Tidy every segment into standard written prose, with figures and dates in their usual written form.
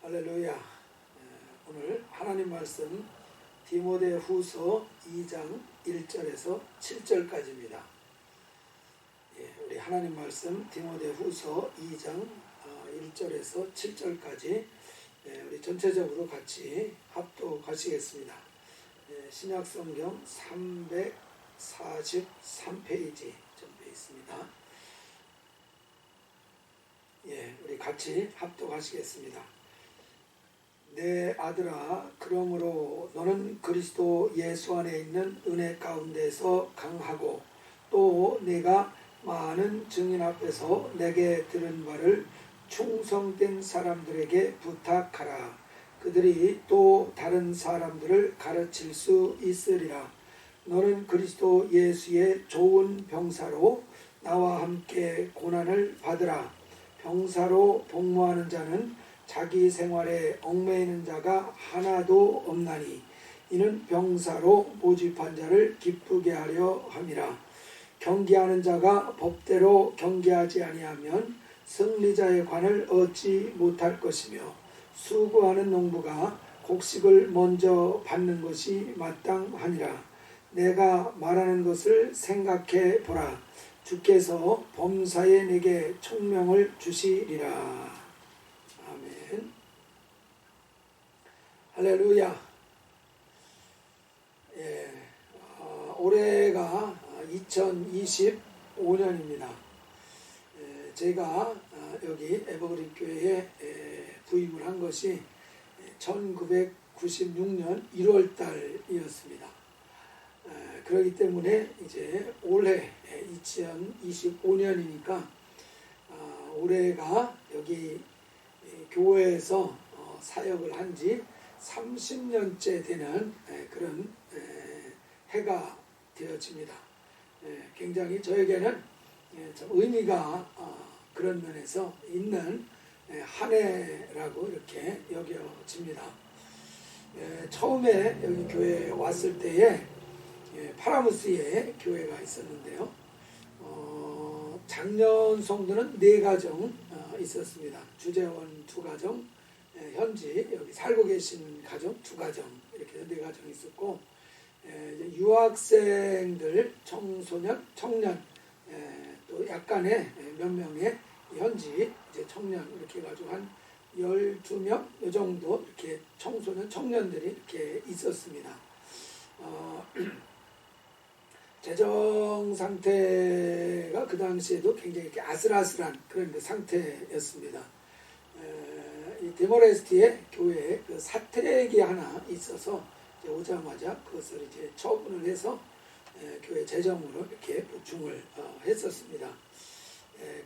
할렐루야. 오늘 하나님 말씀 디모데후서 2장 1절에서 7절까지입니다. 우리 하나님 말씀 디모데후서 2장 1절에서 7절까지 우리 전체적으로 같이 합독하시겠습니다. 신약성경 343페이지 전에 있습니다. 우리 같이 합독하시겠습니다. 내 아들아, 그러므로 너는 그리스도 예수 안에 있는 은혜 가운데서 강하고 또 내가 많은 증인 앞에서 내게 들은 바를 충성된 사람들에게 부탁하라. 그들이 또 다른 사람들을 가르칠 수 있으리라. 너는 그리스도 예수의 좋은 병사로 나와 함께 고난을 받으라. 병사로 복무하는 자는 자기 생활에 얽매이는 자가 하나도 없나니 이는 병사로 모집한 자를 기쁘게 하려 함이라. 경계하는 자가 법대로 경계하지 아니하면 승리자의 관을 얻지 못할 것이며 수고하는 농부가 곡식을 먼저 받는 것이 마땅하니라. 내가 말하는 것을 생각해 보라. 주께서 범사에 내게 총명을 주시리라. 아멘. 할렐루야. 올해가 2025년입니다. 제가 여기 에버그린 교회에 부임을 한 것이 1996년 1월 달이었습니다. 그렇기 때문에 이제 올해 2025년이니까 올해가 여기 교회에서 사역을 한 지 30년째 되는 그런 해가 되어집니다. 굉장히 저에게는 좀 의미가 그런 면에서 있는 한 해라고 이렇게 여겨집니다. 처음에 여기 교회에 왔을 때에 파라무스에 교회가 있었는데요. 작년 성도는 4가정 있었습니다. 주재원 2가정, 현지 여기 살고 계신 가정 2가정, 이렇게 4가정 있었고, 유학생들, 청소년, 청년, 또 약간의 몇 명의 현지 이제 청년 이렇게 해가지고 한 12명 이 정도 이렇게 청소년, 청년들이 이렇게 있었습니다. 재정 상태가 그 당시에도 굉장히 이렇게 아슬아슬한 그런 그 상태였습니다. 이 디모레스티의 교회에 그 사택이 하나 있어서 이제 오자마자 그것을 이제 처분을 해서 교회 재정으로 이렇게 보충을 했었습니다.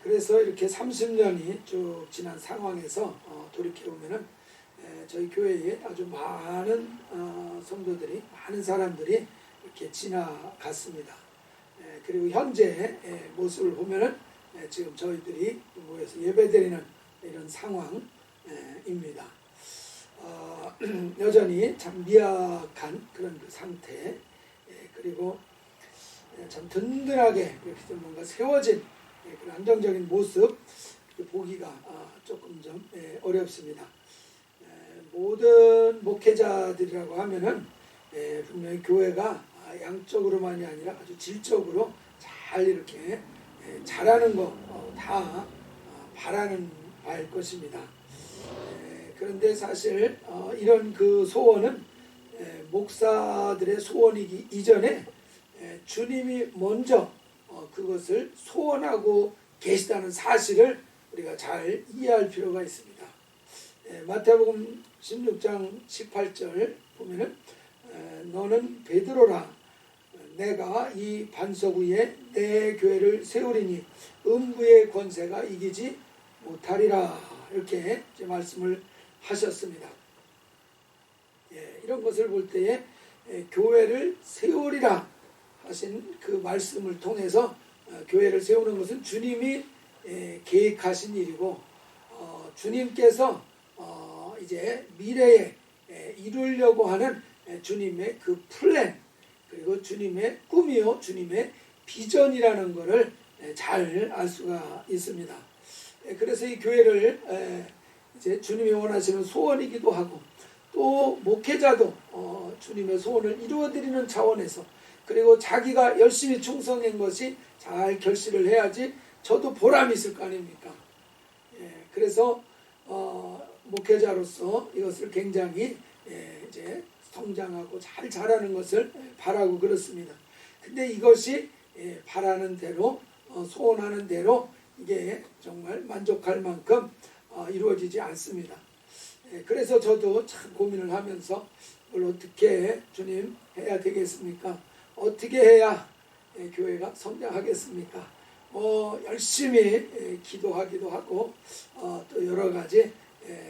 그래서 이렇게 30년이 쭉 지난 상황에서 돌이켜보면은 저희 교회에 아주 많은 성도들이, 많은 사람들이 이렇게 지나갔습니다. 그리고 현재 모습을 보면은 지금 저희들이 모여서 예배드리는 이런 상황입니다. 여전히 참 미약한 그런 그 상태, 그리고 참 든든하게 이렇게 좀 뭔가 세워진 그런 안정적인 모습 보기가 조금 좀 어렵습니다. 모든 목회자들이라고 하면은 분명히 교회가 양적으로만이 아니라 아주 질적으로 잘 이렇게 잘하는 거 다 바라는 바일 것입니다. 그런데 사실 이런 그 소원은 목사들의 소원이기 이전에 주님이 먼저 그것을 소원하고 계시다는 사실을 우리가 잘 이해할 필요가 있습니다. 마태복음 16장 18절 보면은 너는 베드로라. 내가 이 반석 위에 내 교회를 세우리니 음부의 권세가 이기지 못하리라. 이렇게 이제 말씀을 하셨습니다. 이런 것을 볼 때에 교회를 세우리라 하신 그 말씀을 통해서 교회를 세우는 것은 주님이 계획하신 일이고, 주님께서 이제 미래에 이루려고 하는 주님의 그 플랜, 그리고 주님의 꿈이요, 주님의 비전이라는 것을 잘 알 수가 있습니다. 그래서 이 교회를 이제 주님이 원하시는 소원이기도 하고, 또 목회자도 주님의 소원을 이루어드리는 차원에서, 그리고 자기가 열심히 충성한 것이 잘 결실을 해야지 저도 보람이 있을 거 아닙니까? 그래서 목회자로서 이것을 굉장히 이제 성장하고 잘 자라는 것을 바라고 그렇습니다. 근데 이것이 바라는 대로 소원하는 대로 이게 정말 만족할 만큼 이루어지지 않습니다. 그래서 저도 참 고민을 하면서 이걸 어떻게 주님 해야 되겠습니까? 어떻게 해야 교회가 성장하겠습니까? 열심히 기도하기도 하고 또 여러 가지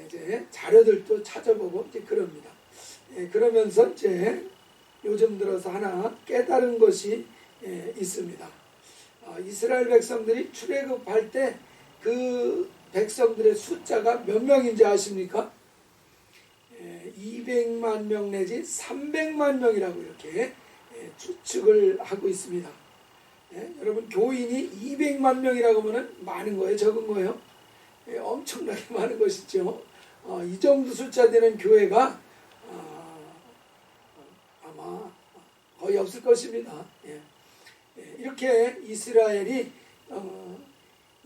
이제 자료들도 찾아보고 이제 그럽니다. 그러면서 이제 요즘 들어서 하나 깨달은 것이 있습니다. 이스라엘 백성들이 출애굽할 때 그 백성들의 숫자가 몇 명인지 아십니까? 200만 명 내지 300만 명이라고 이렇게 추측을 하고 있습니다. 여러분, 교인이 200만 명이라고 하면 많은 거예요, 적은 거예요? 엄청나게 많은 것이죠. 이 정도 숫자 되는 교회가 아마 거의 없을 것입니다. 이렇게 이스라엘이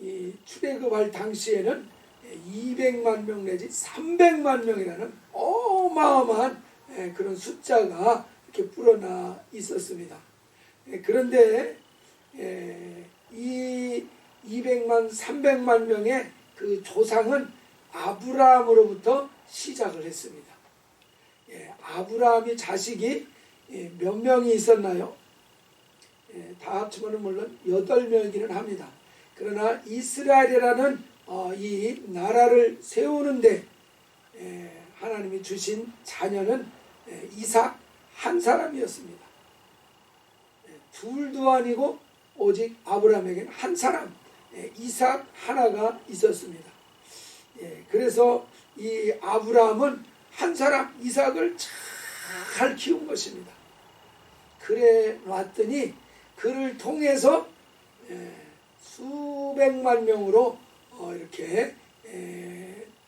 이 출애굽할 당시에는 200만 명 내지 300만 명이라는 어마어마한 그런 숫자가 이렇게 불어나 있었습니다. 그런데 이 200만 300만 명의 그 조상은 아브라함으로부터 시작을 했습니다. 아브라함이 자식이 몇 명이 있었나요? 다 합치면 물론 8명이기는 합니다. 그러나 이스라엘이라는 이 나라를 세우는데 하나님이 주신 자녀는 이삭 한 사람이었습니다. 둘도 아니고 오직 아브라함에게는 한 사람, 이삭 하나가 있었습니다. 그래서 이 아브라함은 한 사람 이삭을 잘 키운 것입니다. 그래 놨더니 그를 통해서 수백만 명으로 이렇게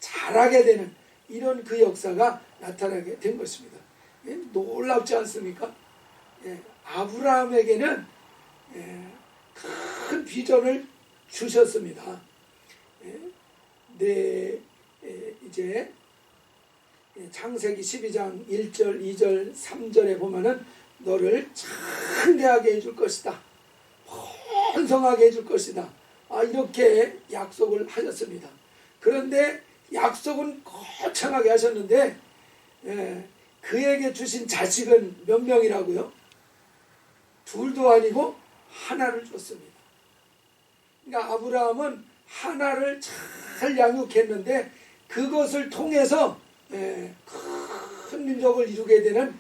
자라게 되는 이런 그 역사가 나타나게 된 것입니다. 놀랍지 않습니까? 아브라함에게는 큰 비전을 주셨습니다. 이제 창세기 12장 1절, 2절, 3절에 보면은 너를 창대하게 해줄 것이다. 번성하게 해줄 것이다. 이렇게 약속을 하셨습니다. 그런데 약속은 거창하게 하셨는데 그에게 주신 자식은 몇 명이라고요? 둘도 아니고 하나를 줬습니다. 그러니까 아브라함은 하나를 잘 양육했는데 그것을 통해서 큰 민족을 이루게 되는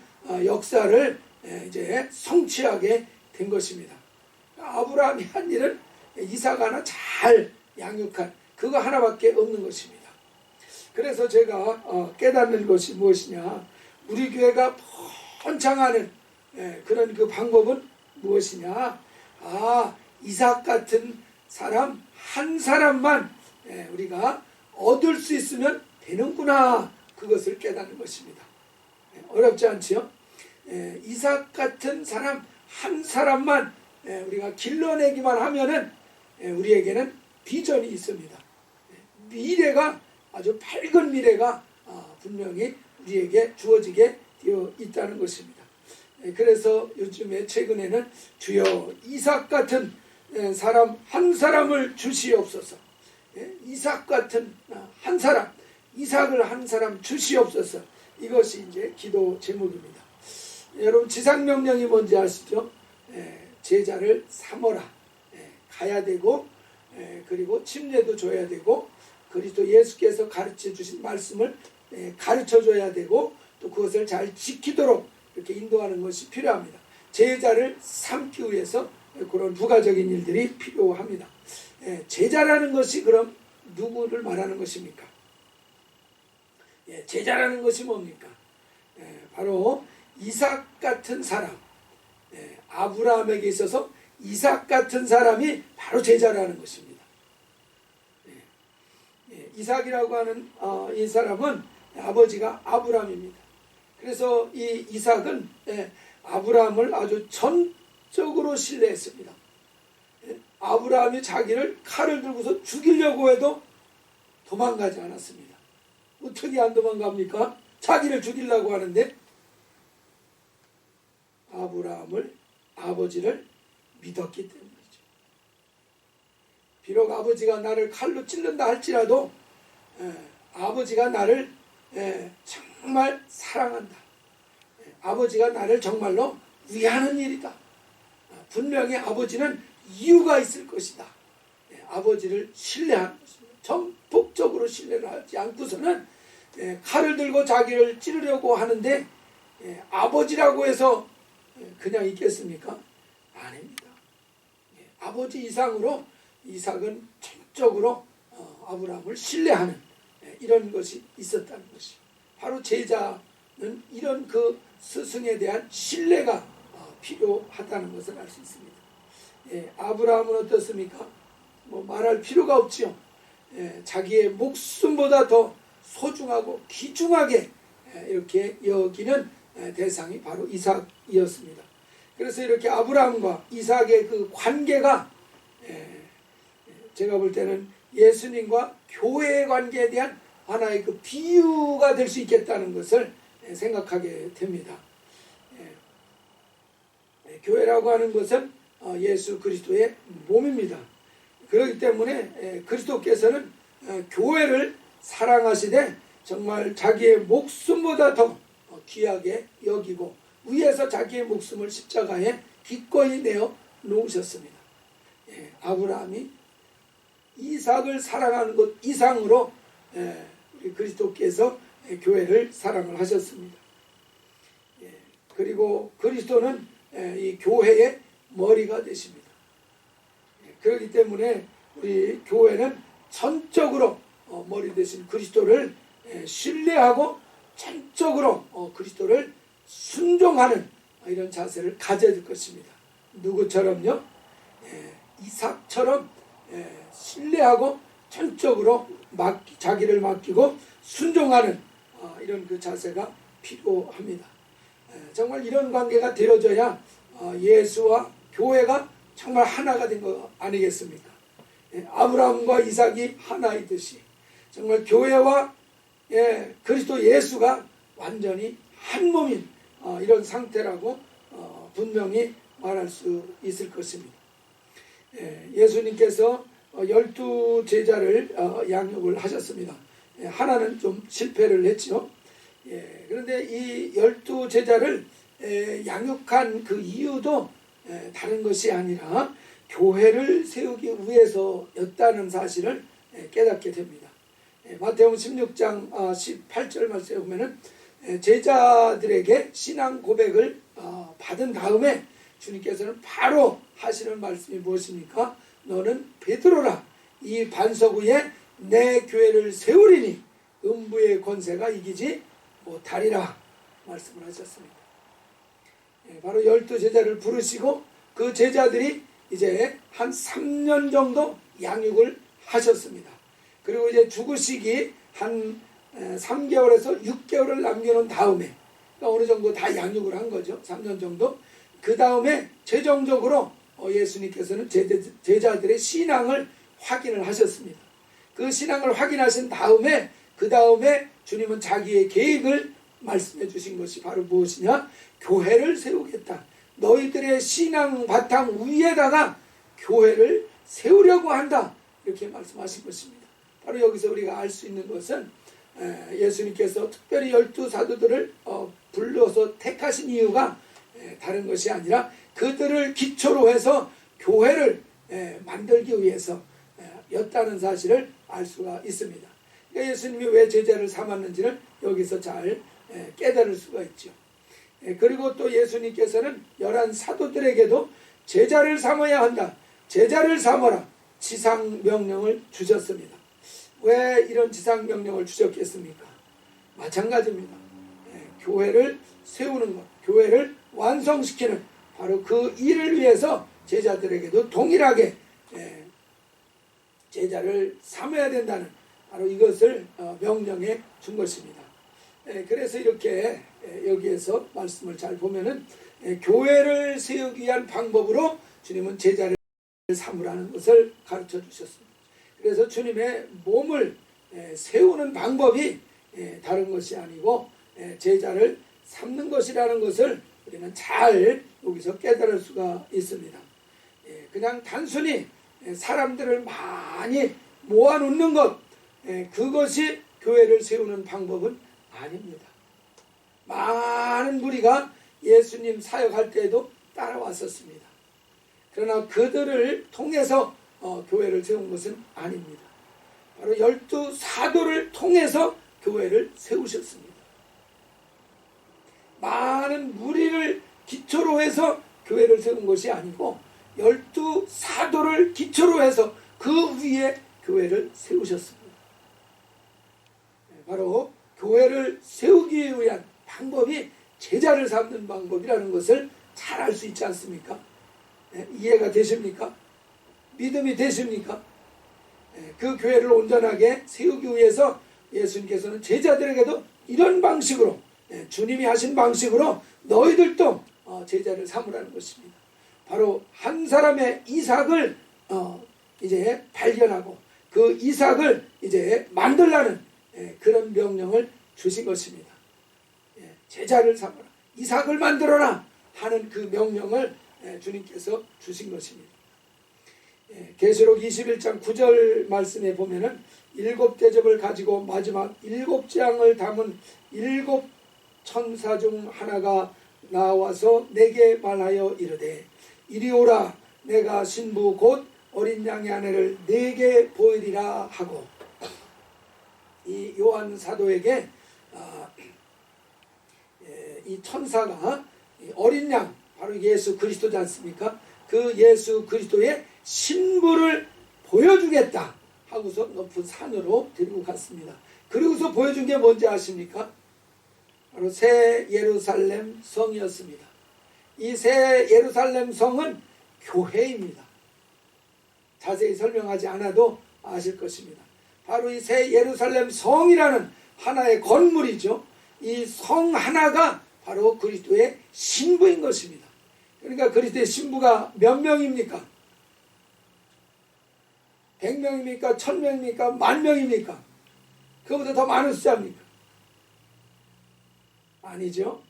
역사를 이제 성취하게 된 것입니다. 아브라함이 한 일은 이삭 하나 잘 양육한 그거 하나밖에 없는 것입니다. 그래서 제가 깨닫는 것이 무엇이냐, 우리 교회가 번창하는 그런 그 방법은 무엇이냐, 이삭 같은 사람 한 사람만 우리가 얻을 수 있으면 되는구나, 그것을 깨닫는 것입니다. 어렵지 않지요? 이삭 같은 사람 한 사람만 우리가 길러내기만 하면은 우리에게는 비전이 있습니다. 미래가 아주 밝은 미래가 분명히 우리에게 주어지게 되어 있다는 것입니다. 그래서 요즘에 최근에는 주여 이삭 같은 사람 한 사람을 주시옵소서, 이삭 같은 한 사람, 이삭을 한 사람 주시옵소서, 이것이 이제 기도 제목입니다. 여러분, 지상명령이 뭔지 아시죠? 제자를 삼어라. 가야 되고, 그리고 침례도 줘야 되고, 그리스도 예수께서 가르쳐 주신 말씀을 가르쳐 줘야 되고, 또 그것을 잘 지키도록 이렇게 인도하는 것이 필요합니다. 제자를 삼기 위해서 그런 부가적인 일들이 필요합니다. 제자라는 것이 그럼 누구를 말하는 것입니까? 제자라는 것이 뭡니까? 바로 이삭 같은 사람, 아브라함에게 있어서 이삭 같은 사람이 바로 제자라는 것입니다. 이삭이라고 하는 이 사람은 아버지가 아브람입니다. 그래서 이 이삭은 아브람을 아주 전적으로 신뢰했습니다. 아브라함이 자기를 칼을 들고서 죽이려고 해도 도망가지 않았습니다. 어떻게 안 도망갑니까? 자기를 죽이려고 하는데 아브라함을, 아버지를 믿었기 때문이죠. 비록 아버지가 나를 칼로 찔른다 할지라도 아버지가 나를 정말 사랑한다. 아버지가 나를 정말로 위하는 일이다. 분명히 아버지는 이유가 있을 것이다. 아버지를 신뢰하는 것입니다. 전폭적으로 신뢰를 하지 않고서는 칼을 들고 자기를 찌르려고 하는데 아버지라고 해서 그냥 있겠습니까? 아닙니다. 아버지 이상으로 이삭은 전적으로 아브라함을 신뢰하는 이런 것이 있었다는 것이, 바로 제자는 이런 그 스승에 대한 신뢰가 필요하다는 것을 알 수 있습니다. 아브라함은 어떻습니까? 뭐 말할 필요가 없지요. 자기의 목숨보다 더 소중하고 귀중하게 이렇게 여기는 대상이 바로 이삭이었습니다. 그래서 이렇게 아브라함과 이삭의 그 관계가 제가 볼 때는 예수님과 교회의 관계에 대한 하나의 그 비유가 될 수 있겠다는 것을 생각하게 됩니다. 교회라고 하는 것은 예수 그리스도의 몸입니다. 그렇기 때문에 그리스도께서는 교회를 사랑하시되 정말 자기의 목숨보다 더 귀하게 여기고 위에서 자기의 목숨을 십자가에 기꺼이 내어 놓으셨습니다. 아브라함이 이삭을 사랑하는 것 이상으로 우리 그리스도께서 교회를 사랑을 하셨습니다. 그리고 그리스도는 이 교회의 머리가 되십니다. 그렇기 때문에 우리 교회는 전적으로 머리 되신 그리스도를 신뢰하고 전적으로 그리스도를 순종하는 이런 자세를 가져야 될 것입니다. 누구처럼요? 이삭처럼 신뢰하고 전적으로 자기를 맡기고 순종하는 이런 그 자세가 필요합니다. 정말 이런 관계가 되어져야 예수와 교회가 정말 하나가 된 거 아니겠습니까? 아브라함과 이삭이 하나이듯이 정말 교회와 그리스도 예수가 완전히 한 몸인 이런 상태라고 분명히 말할 수 있을 것입니다. 예수님께서 12제자를 양육을 하셨습니다. 하나는 좀 실패를 했죠. 그런데 이 12제자를 양육한 그 이유도 다른 것이 아니라 교회를 세우기 위해서였다는 사실을 깨닫게 됩니다. 마태복음 16장 18절 말씀에 보면은 제자들에게 신앙 고백을 받은 다음에 주님께서는 바로 하시는 말씀이 무엇입니까? 너는 베드로라. 이 반석 위에 내 교회를 세우리니 음부의 권세가 이기지 못하리라 말씀을 하셨습니다. 바로 12제자를 부르시고 그 제자들이 이제 한 3년 정도 양육을 하셨습니다. 그리고 이제 죽으시기 한 3개월에서 6개월을 남겨놓은 다음에 어느 정도 다 양육을 한 거죠. 3년 정도. 그 다음에 최종적으로 예수님께서는 제자들의 신앙을 확인을 하셨습니다. 그 신앙을 확인하신 다음에 그 다음에 주님은 자기의 계획을 말씀해 주신 것이 바로 무엇이냐? 교회를 세우겠다. 너희들의 신앙 바탕 위에다가 교회를 세우려고 한다. 이렇게 말씀하신 것입니다. 바로 여기서 우리가 알 수 있는 것은 예수님께서 특별히 12사도들을 불러서 택하신 이유가 다른 것이 아니라 그들을 기초로 해서 교회를 만들기 위해서 였다는 사실을 알 수가 있습니다. 그러니까 예수님이 왜 제자를 삼았는지를 여기서 잘 깨달을 수가 있죠. 그리고 또 예수님께서는 11사도들에게도 제자를 삼아야 한다. 제자를 삼아라. 지상명령을 주셨습니다. 왜 이런 지상명령을 주셨겠습니까? 마찬가지입니다. 교회를 세우는 것, 교회를 완성시키는 바로 그 일을 위해서 제자들에게도 동일하게 제자를 삼아야 된다는 바로 이것을 명령해 준 것입니다. 그래서 이렇게 여기에서 말씀을 잘 보면은 교회를 세우기 위한 방법으로 주님은 제자를 삼으라는 것을 가르쳐 주셨습니다. 그래서 주님의 몸을 세우는 방법이 다른 것이 아니고 제자를 삼는 것이라는 것을 우리는 잘 여기서 깨달을 수가 있습니다. 그냥 단순히 사람들을 많이 모아놓는 것, 그것이 교회를 세우는 방법은 아닙니다. 많은 무리가 예수님 사역할 때에도 따라왔었습니다. 그러나 그들을 통해서 교회를 세운 것은 아닙니다. 바로 12 사도를 통해서 교회를 세우셨습니다. 많은 무리를 기초로 해서 교회를 세운 것이 아니고 12 사도를 기초로 해서 그 위에 교회를 세우셨습니다. 바로 교회를 세우기 위한 방법이 제자를 삼는 방법이라는 것을 잘 알 수 있지 않습니까? 이해가 되십니까? 믿음이 되십니까? 그 교회를 온전하게 세우기 위해서 예수님께서는 제자들에게도 이런 방식으로, 주님이 하신 방식으로 너희들도 제자를 삼으라는 것입니다. 바로 한 사람의 이삭을 이제 발견하고 그 이삭을 이제 만들라는 그런 명령을 주신 것입니다. 제자를 삼으라, 이삭을 만들어라 하는 그 명령을 주님께서 주신 것입니다. 계시록 21장 9절 말씀에 보면은 7 대접을 가지고 마지막 7 장을 담은 7 천사 중 하나가 나와서 내게 말하여 이르되 이리 오라, 내가 신부 곧 어린 양의 아내를 내게 보이리라 하고, 이 요한 사도에게 이 천사가 어린 양, 바로 예수 그리스도지 않습니까? 그 예수 그리스도의 신부를 보여주겠다 하고서 높은 산으로 데리고 갔습니다. 그리고서 보여준 게 뭔지 아십니까? 바로 새 예루살렘 성이었습니다. 이 새 예루살렘 성은 교회입니다. 자세히 설명하지 않아도 아실 것입니다. 바로 이 새 예루살렘 성이라는 하나의 건물이죠. 이 성 하나가 바로 그리스도의 신부인 것입니다. 그러니까 그리스도의 신부가 몇 명입니까? 100명입니까? 1000명입니까? 10,000명입니까? 그보다 더 많은 숫자입니까? 아니죠.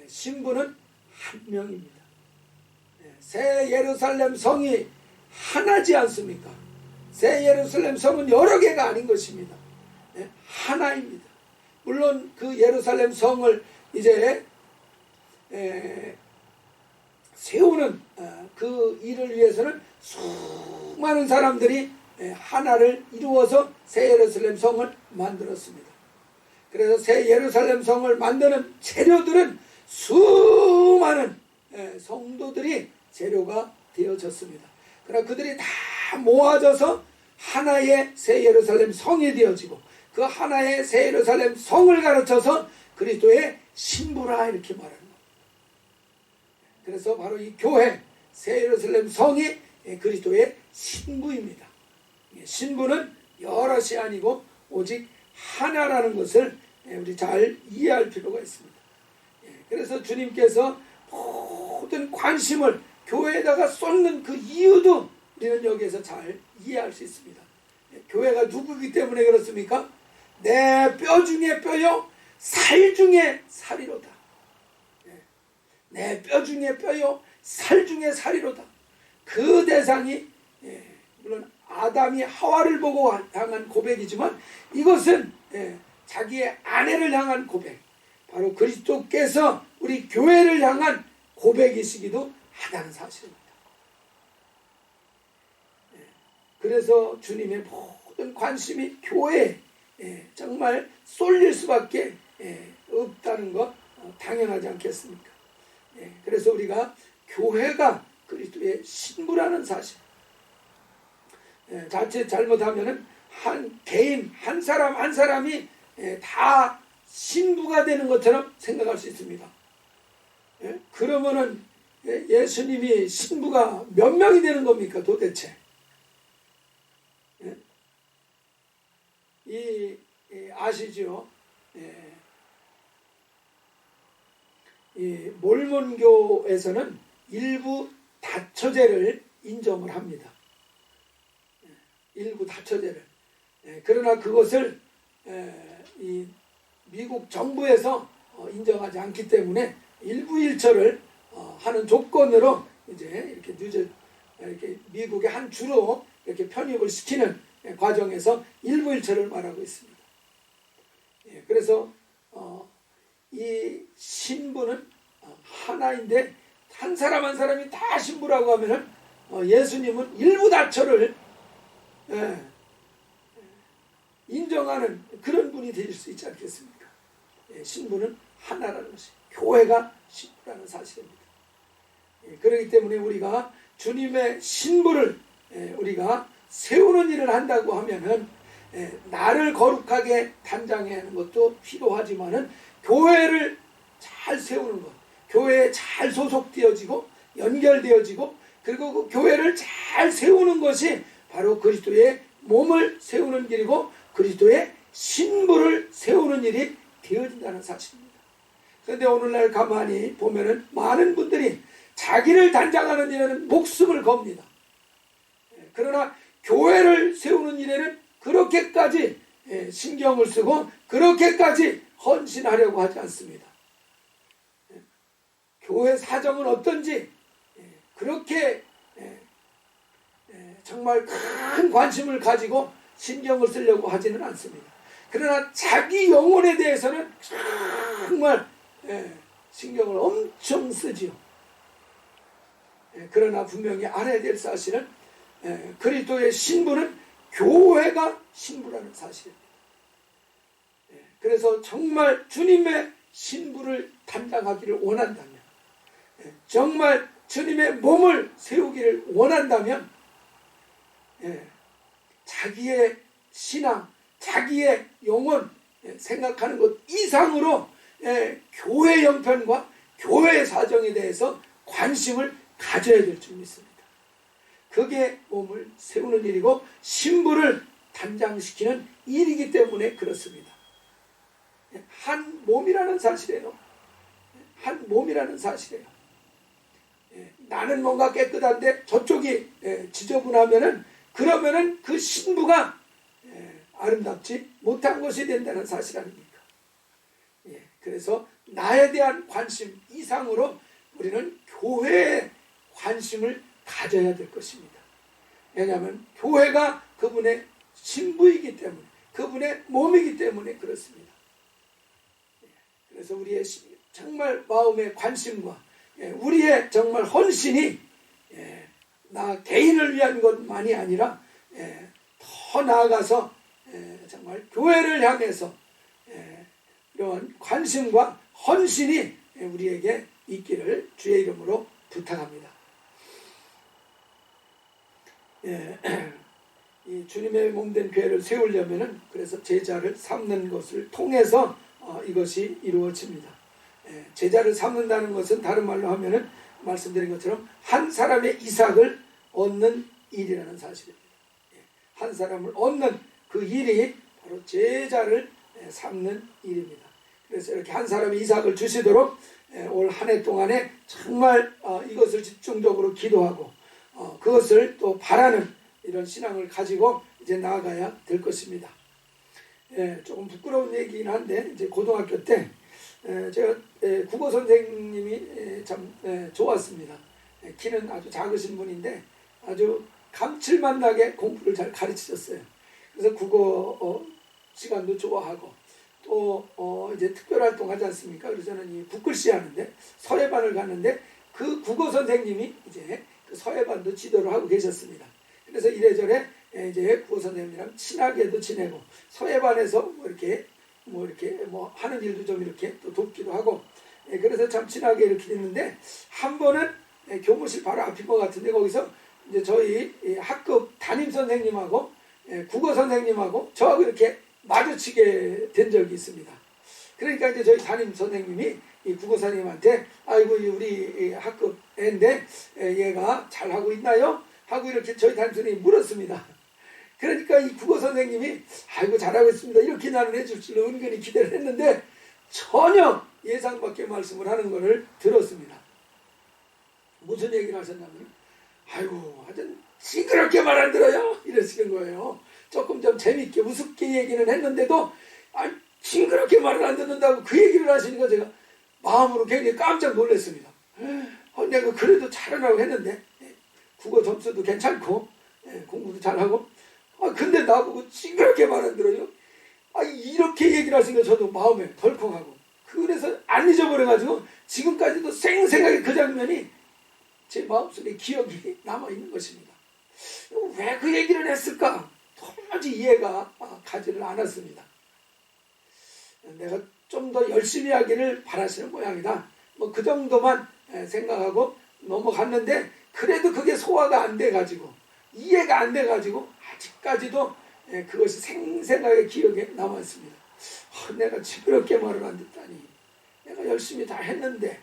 신부는 한 명입니다. 새 예루살렘 성이 하나지 않습니까? 새 예루살렘 성은 여러 개가 아닌 것입니다. 하나입니다. 물론 그 예루살렘 성을 이제 세우는 그 일을 위해서는 수많은 사람들이 하나를 이루어서 새 예루살렘 성을 만들었습니다. 그래서 새 예루살렘 성을 만드는 재료들은 수많은 성도들이 재료가 되어졌습니다. 그러나 그들이 다 모아져서 하나의 새 예루살렘 성이 되어지고, 그 하나의 새 예루살렘 성을 가르쳐서 그리스도의 신부라 이렇게 말하는 겁니다. 그래서 바로 이 교회 새 예루살렘 성이 그리스도의 신부입니다. 신부는 여럿이 아니고 오직 하나라는 것을 우리 잘 이해할 필요가 있습니다. 그래서 주님께서 모든 관심을 교회에다가 쏟는 그 이유도 우리는 여기에서 잘 이해할 수 있습니다. 교회가 누구이기 때문에 그렇습니까? 내 뼈 중에 뼈요 살 중에 살이로다. 내 뼈 중에 뼈요 살 중에 살이로다. 그 대상이 물론 아담이 하와를 보고 향한 고백이지만 이것은 자기의 아내를 향한 고백, 바로 그리스도께서 우리 교회를 향한 고백이시기도 하다는 사실입니다. 그래서 주님의 모든 관심이 교회에 정말 쏠릴 수밖에 없다는 것 당연하지 않겠습니까? 그래서 우리가 교회가 그리스도의 신부라는 사실, 자칫 잘못하면은 한 개인 한 사람 한 사람이 다 신부가 되는 것처럼 생각할 수 있습니다. 그러면은 예수님이 신부가 몇 명이 되는 겁니까 도대체? 아시죠? 이 몰몬교에서는 일부 다처제를 인정을 합니다. 일부 다처제를. 그러나 그것을 이 미국 정부에서 인정하지 않기 때문에 일부 일처를 하는 조건으로 이제 이렇게 미국의 한 주로 이렇게 편입을 시키는 과정에서 일부 일처를 말하고 있습니다. 그래서 이 신부는 하나인데 한 사람 한 사람이 다 신부라고 하면은 예수님은 일부 다처를 인정하는 그런 분이 되실 수 있지 않겠습니까? 신부는 하나라는 것이 교회가 신부라는 사실입니다. 그렇기 때문에 우리가 주님의 신부를 우리가 세우는 일을 한다고 하면은 나를 거룩하게 단장해야 하는 것도 필요하지만은 교회를 잘 세우는 것, 교회에 잘 소속되어지고 연결되어지고 그리고 그 교회를 잘 세우는 것이 바로 그리스도의 몸을 세우는 길이고 그리스도의 신부를 세우는 일이 되어진다는 사실입니다. 그런데 오늘날 가만히 보면은 많은 분들이 자기를 단장하는 일에는 목숨을 겁니다. 그러나 교회를 세우는 일에는 그렇게까지 신경을 쓰고 그렇게까지 헌신하려고 하지 않습니다. 교회 사정은 어떤지 그렇게 정말 큰 관심을 가지고 신경을 쓰려고 하지는 않습니다. 그러나 자기 영혼에 대해서는 정말 신경을 엄청 쓰지요. 그러나 분명히 알아야 될 사실은 그리스도의 신부는 교회가 신부라는 사실입니다. 그래서 정말 주님의 신부를 단장하기를 원한다면 정말 주님의 몸을 세우기를 원한다면 자기의 신앙, 자기의 영혼 생각하는 것 이상으로 교회 형편과 교회 사정에 대해서 관심을 가져야 될 줄 믿습니다. 그게 몸을 세우는 일이고 신부를 단장시키는 일이기 때문에 그렇습니다. 한 몸이라는 사실이에요. 한 몸이라는 사실이에요. 나는 뭔가 깨끗한데 저쪽이 지저분하면은 그러면은 그 신부가 아름답지 못한 것이 된다는 사실 아닙니까? 그래서 나에 대한 관심 이상으로 우리는 교회에 관심을 가져야 될 것입니다. 왜냐하면 교회가 그분의 신부이기 때문에 그분의 몸이기 때문에 그렇습니다. 그래서 우리의 정말 마음의 관심과 우리의 정말 헌신이 나 개인을 위한 것만이 아니라 더 나아가서 정말 교회를 향해서 이런 관심과 헌신이 우리에게 있기를 주의 이름으로 부탁합니다. 이 주님의 몸된 교회를 세우려면은 그래서 제자를 삼는 것을 통해서 이것이 이루어집니다. 제자를 삼는다는 것은 다른 말로 하면은 말씀드린 것처럼 한 사람의 이삭을 얻는 일이라는 사실입니다. 한 사람을 얻는 그 일이 바로 제자를 삼는 일입니다. 그래서 이렇게 한 사람의 이삭을 주시도록 올 한 해 동안에 정말 이것을 집중적으로 기도하고 그것을 또 바라는 이런 신앙을 가지고 이제 나아가야 될 것입니다. 조금 부끄러운 얘기긴 한데 이제 고등학교 때 제가 국어 선생님이 참 좋았습니다. 키는 아주 작으신 분인데 아주 감칠맛 나게 공부를 잘 가르치셨어요. 그래서 국어 시간도 좋아하고 또 이제 특별활동 하지 않습니까? 그래서 저는 이 붓글씨 하는데 서예반을 갔는데 그 국어 선생님이 이제 그 서예반도 지도를 하고 계셨습니다. 그래서 이래저래 이제 국어 선생님이랑 친하게도 지내고 서예반에서 뭐 이렇게 하는 일도 좀 이렇게 또 돕기도 하고 그래서 참 친하게 이렇게 됐는데 한 번은 교무실 바로 앞인 것 같은데 거기서 이제 저희 학급 담임 선생님하고 국어 선생님하고 저하고 이렇게 마주치게 된 적이 있습니다. 그러니까 이제 저희 담임 선생님이 이 국어 선생님한테 아이고 우리 학급 애인데 얘가 잘하고 있나요? 하고 이렇게 저희 담임 선생님이 물었습니다. 그러니까 이 국어 선생님이 아이고 잘하고 있습니다 이렇게 나는 해줄 줄로 은근히 기대를 했는데 전혀 예상 밖의 말씀을 하는 것을 들었습니다. 무슨 얘기를 하셨냐면 아이고 하여튼 징그럽게 말 안 들어요 이러시는 거예요. 조금 좀 재밌게 우습게 얘기는 했는데도 징그럽게 말을 안 듣는다고 그 얘기를 하시니까 제가 마음으로 굉장히 깜짝 놀랐습니다. 내가 그래도 잘하라고 했는데 국어 점수도 괜찮고 공부도 잘하고 근데 나보고 징그럽게 말 안 들어요. 이렇게 얘기를 하시니까 저도 마음에 덜컥하고 그래서 안 잊어버려가지고 지금까지도 생생하게 그 장면이 제 마음속에 기억이 남아있는 것입니다. 왜 그 얘기를 했을까? 도무지 이해가 가지를 않았습니다. 내가 좀 더 열심히 하기를 바라시는 모양이다. 뭐 그 정도만 생각하고 넘어갔는데 그래도 그게 소화가 안 돼가지고 이해가 안 돼가지고 아직까지도 그것이 생생하게 기억에 남았습니다. 내가 징그럽게 말을 안 듣다니 내가 열심히 다 했는데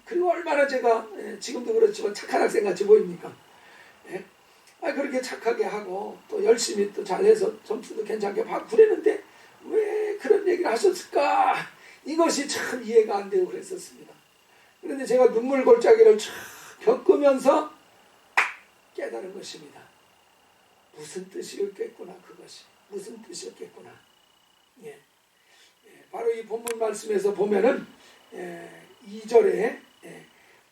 그리고 얼마나 제가 지금도 그렇지만 착한 학생같이 보입니까? 그렇게 착하게 하고 또 열심히 또 잘해서 점수도 괜찮게 받고 그랬는데 왜 그런 얘기를 하셨을까? 이것이 참 이해가 안 되고 그랬었습니다. 그런데 제가 눈물 골짜기를 쫙 겪으면서 깨달은 것입니다. 무슨 뜻이었겠구나 그것이. 무슨 뜻이었겠구나. 바로 이 본문 말씀에서 보면은 2절에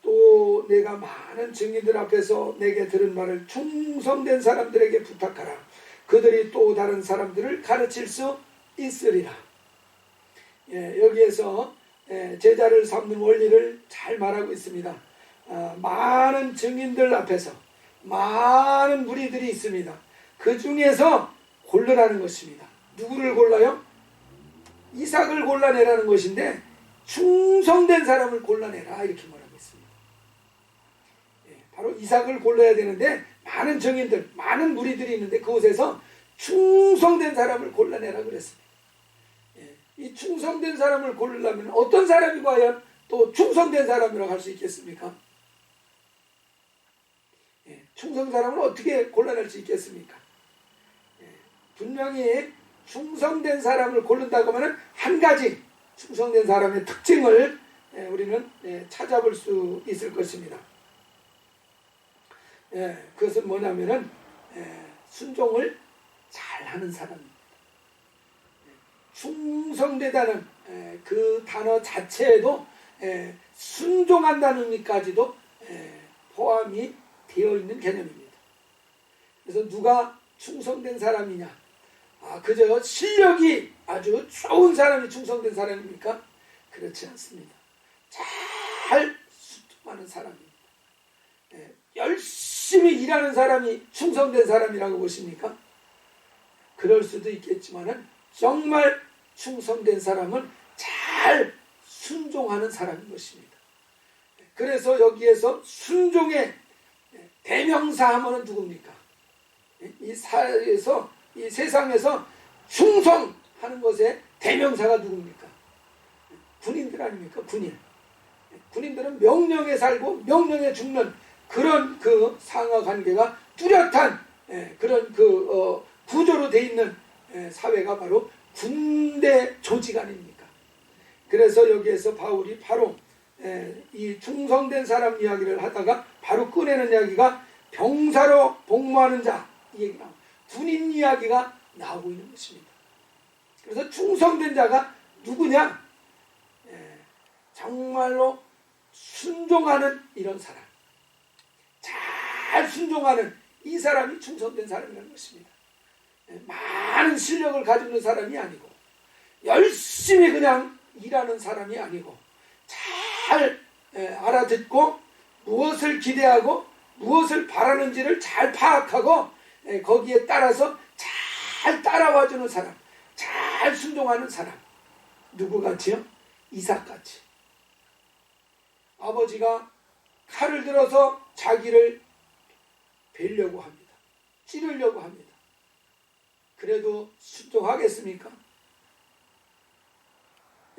또 내가 많은 증인들 앞에서 내게 들은 말을 충성된 사람들에게 부탁하라. 그들이 또 다른 사람들을 가르칠 수 있으리라. 여기에서 제자를 삼는 원리를 잘 말하고 있습니다. 많은 증인들 앞에서 많은 무리들이 있습니다. 그 중에서 고르라는 것입니다. 누구를 골라요? 이삭을 골라내라는 것인데 충성된 사람을 골라내라 이렇게 말하고 있습니다. 바로 이삭을 골라야 되는데 많은 증인들, 많은 무리들이 있는데 그곳에서 충성된 사람을 골라내라 그랬습니다. 이 충성된 사람을 고르려면 어떤 사람이 과연 또 충성된 사람이라고 할 수 있겠습니까? 충성 사람을 어떻게 골라낼 수 있겠습니까? 분명히 충성된 사람을 고른다고 하면 한 가지 충성된 사람의 특징을 우리는 찾아볼 수 있을 것입니다. 그것은 뭐냐면은 순종을 잘하는 사람입니다. 충성되다는 그 단어 자체에도 순종한다는 의미까지도 포함이 되어 있는 개념입니다. 그래서 누가 충성된 사람이냐? 그저 실력이 아주 좋은 사람이 충성된 사람입니까? 그렇지 않습니다. 잘 순종하는 사람입니다. 열심히 일하는 사람이 충성된 사람이라고 보십니까? 그럴 수도 있겠지만은 정말 충성된 사람은 잘 순종하는 사람인 것입니다. 그래서 여기에서 순종의 대명사 하면은 누굽니까? 이 사회에서 이 세상에서 충성하는 것의 대명사가 누굽니까? 군인들 아닙니까? 군인들은 명령에 살고 명령에 죽는 그런 그 상하 관계가 뚜렷한 그런 그 구조로 돼 있는 사회가 바로 군대 조직 아닙니까? 그래서 여기에서 바울이 바로 이 충성된 사람 이야기를 하다가 바로 꺼내는 이야기가 병사로 복무하는 자 이 얘기가 군인 이야기가 나오고 있는 것입니다. 그래서 충성된 자가 누구냐? 정말로 순종하는 이런 사람, 잘 순종하는 이 사람이 충성된 사람이라는 것입니다. 많은 실력을 가지고 있는 사람이 아니고 열심히 그냥 일하는 사람이 아니고 잘 알아듣고 무엇을 기대하고 무엇을 바라는지를 잘 파악하고 거기에 따라서 잘 따라와주는 사람, 잘 순종하는 사람. 누구같이요? 이삭같이. 아버지가 칼을 들어서 자기를 베려고 합니다. 찌르려고 합니다. 그래도 순종하겠습니까?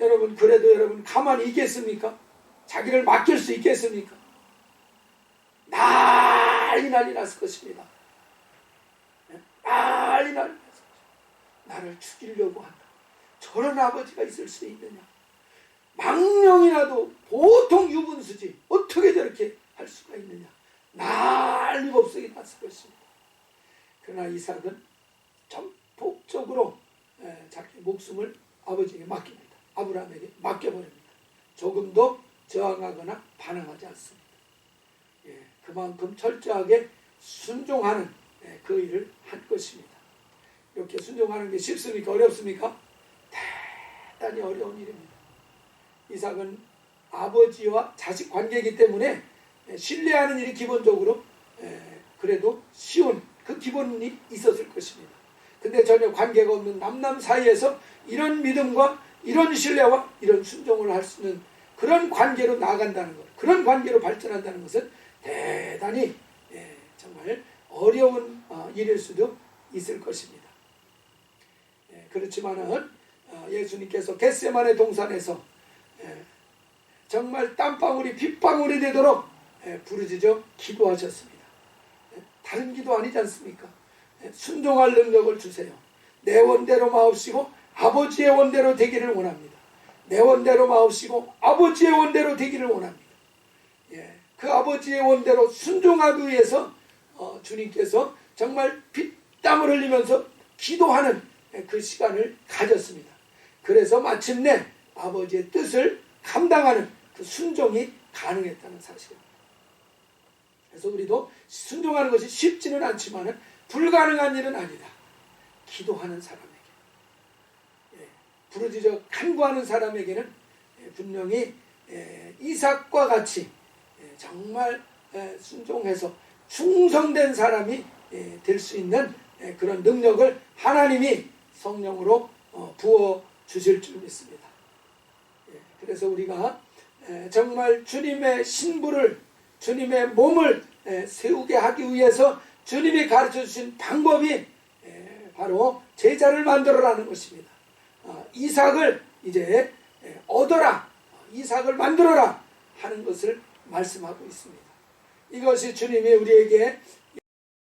여러분, 그래도 여러분 가만히 있겠습니까? 자기를 맡길 수 있겠습니까? 난리 났을 것입니다. 난리 나면서 나를 죽이려고 한다. 저런 아버지가 있을 수 있느냐. 망령이라도 보통 유분수지 어떻게 저렇게 할 수가 있느냐. 난리 법석이 났을 것입니다. 그러나 이삭은 전폭적으로 자기 목숨을 아버지에게 맡깁니다. 아브라함에게 맡겨버립니다. 조금도 저항하거나 반항하지 않습니다. 그만큼 철저하게 순종하는 그 일을 한 것입니다. 이렇게 순종하는 게 쉽습니까? 어렵습니까? 대단히 어려운 일입니다. 이삭은 아버지와 자식 관계이기 때문에 신뢰하는 일이 기본적으로 그래도 쉬운 그 기본이 있었을 것입니다. 근데 전혀 관계가 없는 남남 사이에서 이런 믿음과 이런 신뢰와 이런 순종을 할 수 있는 그런 관계로 나아간다는 것, 그런 관계로 발전한다는 것은 대단히 정말 어려운 일일 수도 있을 것입니다. 그렇지만은 예수님께서 겟세마네 동산에서 정말 땀방울이 빗방울이 되도록 부르짖어 기도하셨습니다. 다른 기도 아니지 않습니까? 순종할 능력을 주세요. 내 원대로 마옵시고 아버지의 원대로 되기를 원합니다. 내 원대로 마옵시고 아버지의 원대로 되기를 원합니다. 그 아버지의 원대로 순종하기 위해서 주님께서 정말 핏땀을 흘리면서 기도하는 그 시간을 가졌습니다. 그래서 마침내 아버지의 뜻을 감당하는 그 순종이 가능했다는 사실입니다. 그래서 우리도 순종하는 것이 쉽지는 않지만 불가능한 일은 아니다. 기도하는 사람에게, 부르짖어 간구하는 사람에게는 분명히 이삭과 같이 정말 순종해서 충성된 사람이 될 수 있는 그런 능력을 하나님이 성령으로 부어 주실 줄 믿습니다. 그래서 우리가 정말 주님의 신부를, 주님의 몸을 세우게 하기 위해서 주님이 가르쳐 주신 방법이 바로 제자를 만들어라는 것입니다. 이삭을 이제 얻어라, 이삭을 만들어라 하는 것을 말씀하고 있습니다. 이것이 주님이 우리에게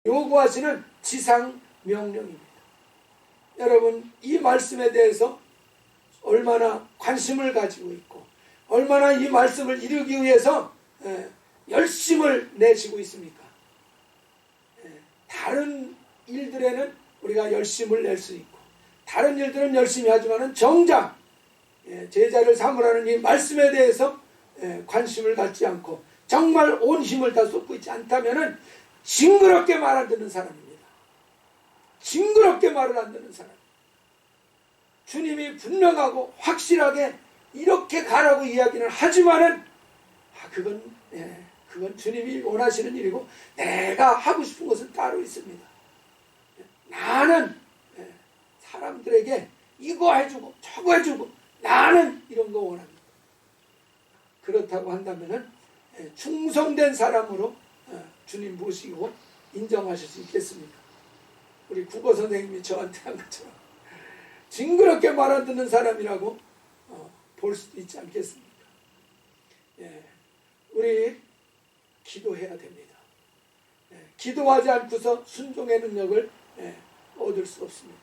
요구하시는 지상 명령입니다. 여러분, 이 말씀에 대해서 얼마나 관심을 가지고 있고 얼마나 이 말씀을 이루기 위해서 열심을 내시고 있습니까? 다른 일들에는 우리가 열심을 낼 수 있고 다른 일들은 열심히 하지만 정작 제자를 삼으라는 이 말씀에 대해서 관심을 갖지 않고 정말 온 힘을 다 쏟고 있지 않다면 징그럽게 말 안 듣는 사람입니다. 징그럽게 말을 안 듣는 사람. 주님이 분명하고 확실하게 이렇게 가라고 이야기는 하지만은 그건 주님이 원하시는 일이고 내가 하고 싶은 것은 따로 있습니다. 나는 사람들에게 이거 해주고 저거 해주고 나는 이런 거 원합니다. 그렇다고 한다면은 충성된 사람으로 주님 보시고 인정하실 수 있겠습니까? 우리 국어 선생님이 저한테 한 것처럼 징그럽게 말 안 듣는 사람이라고 볼 수도 있지 않겠습니까? 우리 기도해야 됩니다. 기도하지 않고서 순종의 능력을 얻을 수 없습니다.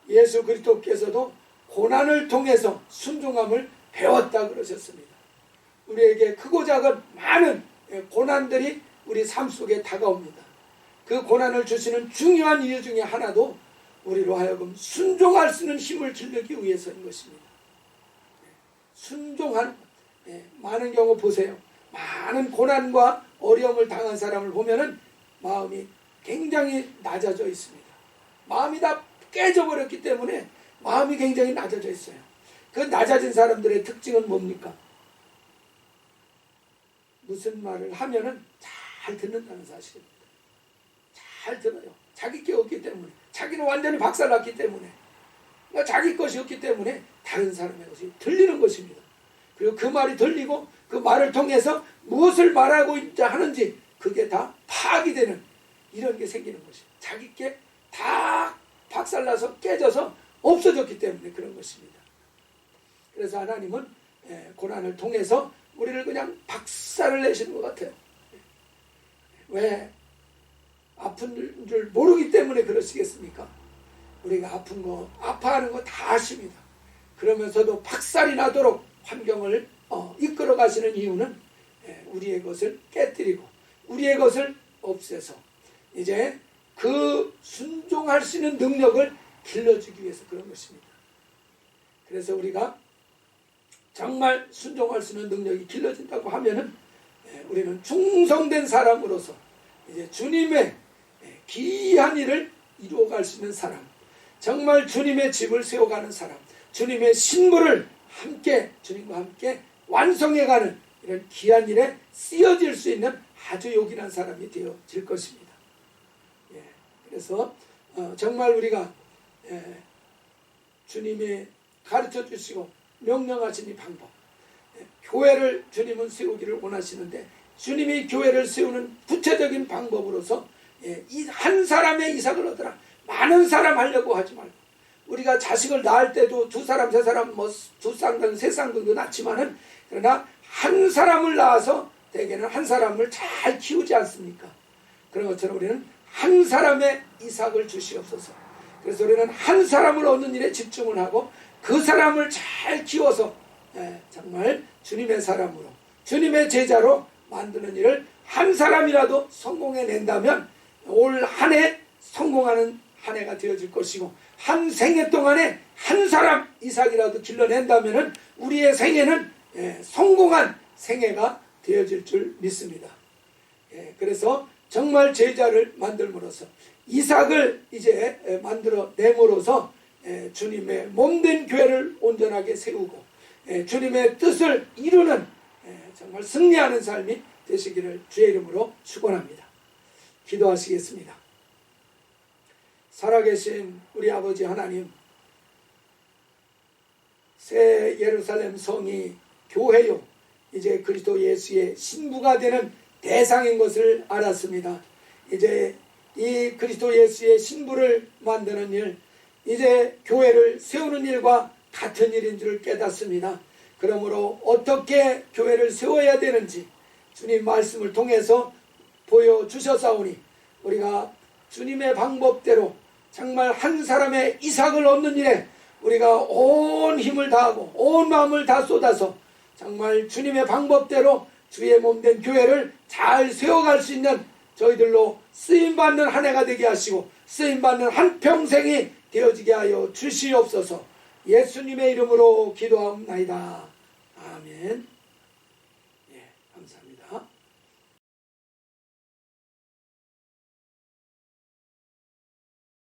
예수 그리스도께서도 고난을 통해서 순종함을 배웠다 그러셨습니다. 우리에게 크고 작은 많은 고난들이 우리 삶 속에 다가옵니다. 그 고난을 주시는 중요한 이유 중에 하나도 우리로 하여금 순종할 수 있는 힘을 주기 위해서인 것입니다. 순종하는 것. 많은 경우 보세요. 많은 고난과 어려움을 당한 사람을 보면은 마음이 굉장히 낮아져 있습니다. 마음이 다 깨져버렸기 때문에 마음이 굉장히 낮아져 있어요. 그 낮아진 사람들의 특징은 뭡니까? 무슨 말을 하면은 잘 듣는다는 사실입니다. 잘 들어요. 자기 게 없기 때문에, 자기는 완전히 박살났기 때문에, 자기 것이 없기 때문에 다른 사람의 것이 들리는 것입니다. 그리고 그 말이 들리고 그 말을 통해서 무엇을 말하고 있자 하는지 그게 다 파악이 되는 이런 게 생기는 것입니다. 자기 게 다 박살나서 깨져서 없어졌기 때문에 그런 것입니다. 그래서 하나님은 고난을 통해서 우리를 그냥 박살을 내시는 것 같아요. 왜? 아픈 줄 모르기 때문에 그러시겠습니까? 우리가 아픈 거, 아파하는 거 다 아십니다. 그러면서도 박살이 나도록 환경을 이끌어 가시는 이유는 우리의 것을 깨뜨리고 우리의 것을 없애서 이제 그 순종할 수 있는 능력을 길러주기 위해서 그런 것입니다. 그래서 우리가 정말 순종할 수 있는 능력이 길러진다고 하면은 우리는 충성된 사람으로서 이제 주님의 귀한 일을 이루어갈 수 있는 사람, 정말 주님의 집을 세워가는 사람, 주님의 신부를 함께 주님과 함께 완성해가는 이런 귀한 일에 쓰여질 수 있는 아주 요긴한 사람이 되어질 것입니다. 그래서 정말 우리가 주님이 가르쳐 주시고 명령하신 이 방법, 교회를 주님은 세우기를 원하시는데 주님이 교회를 세우는 구체적인 방법으로서 이 한 사람의 이삭을 얻으라, 많은 사람 하려고 하지 말고, 우리가 자식을 낳을 때도 두 사람 세 사람 두 쌍둥이 세 쌍둥이도 낳지만은 그러나 한 사람을 낳아서 대개는 한 사람을 잘 키우지 않습니까? 그런 것처럼 우리는 한 사람의 이삭을 주시옵소서. 그래서 우리는 한 사람을 얻는 일에 집중을 하고 그 사람을 잘 키워서 정말 주님의 사람으로 주님의 제자로 만드는 일을 한 사람이라도 성공해낸다면 올 한 해 성공하는 한 해가 되어질 것이고, 한 생애 동안에 한 사람 이삭이라도 길러낸다면 우리의 생애는 성공한 생애가 되어질 줄 믿습니다. 그래서 정말 제자를 만들므로써 이삭을 이제 만들어 내므로써 주님의 몸된 교회를 온전하게 세우고 주님의 뜻을 이루는 정말 승리하는 삶이 되시기를 주의 이름으로 축원합니다. 기도하시겠습니다. 살아계신 우리 아버지 하나님, 새 예루살렘 성이 교회요 이제 그리스도 예수의 신부가 되는 대상인 것을 알았습니다. 이제 이 그리스도 예수의 신부를 만드는 일, 이제 교회를 세우는 일과 같은 일인 줄 깨닫습니다. 그러므로 어떻게 교회를 세워야 되는지 주님 말씀을 통해서 보여주셨사오니 우리가 주님의 방법대로 정말 한 사람의 이삭을 얻는 일에 우리가 온 힘을 다하고 온 마음을 다 쏟아서 정말 주님의 방법대로 주의 몸된 교회를 잘 세워갈 수 있는 저희들로 쓰임받는 한 해가 되게 하시고 쓰임받는 한평생이 되어지게 하여 주시옵소서. 예수님의 이름으로 기도하옵나이다. 아멘.